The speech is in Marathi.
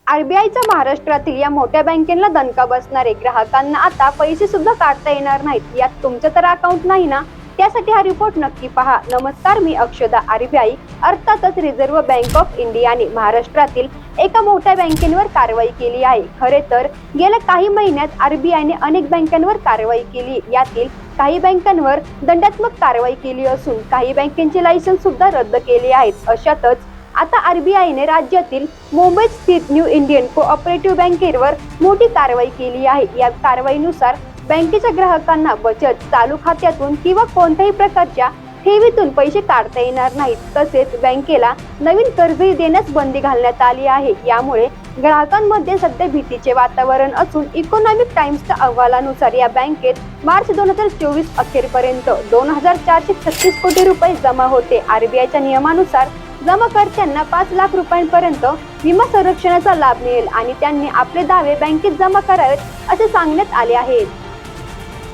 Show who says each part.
Speaker 1: आरबीआयच्या महाराष्ट्रातील या मोठ्या बँकेला दणका बसणारे ग्राहकांना आता पैसे सुद्धा काढता येणार नाहीत। यात तुमचं तर अकाउंट नाही ना? त्यासाठी हा रिपोर्ट नक्की पहा। नमस्कार, मी अक्षदा। आरबीआय अर्थातच रिझर्व्ह बँक ऑफ इंडियाने महाराष्ट्रातील एका मोठ्या बँकेवर कारवाई केली आहे। खरे तर गेल्या काही महिन्यात आरबीआयने अनेक बँकांवर कारवाई केली। यातील काही बँकांवर दंडात्मक कारवाई केली असून काही बँकांचे लायसन्स सुद्धा रद्द केले आहेत। अशातच आता आरबीआयने राज्यातील मुंबईत स्थित न्यू इंडियन कोऑपरेटिव्ह बँकेवर मोठी कारवाई केली आहे। या कारवाईनुसार बँकेच्या ग्राहकांना बचत चालू खात्यातून किंवा कोणत्याही प्रकारच्या ठेवीतून पैसे काढता येणार नाहीत। तसेच बँकेला नवीन कर्जही देण्यास बंदी घालण्यात आली आहे। यामुळे ग्राहकांमध्ये सध्या भीतीचे वातावरण असून इकॉनॉमिक टाइम्सच्या अहवालानुसार या बँकेत मार्च 2024 अखेरपर्यंत 2436 कोटी रुपये जमा होते। आरबीआयच्या नियमानुसार जमाकर्त्यांना 5 लाख रुपयांपर्यंत विमा संरक्षणाचा लाभ मिळेल आणि त्यांनी आपले दावे बँकेत जमा करावेत असे सांगण्यात आले आहे।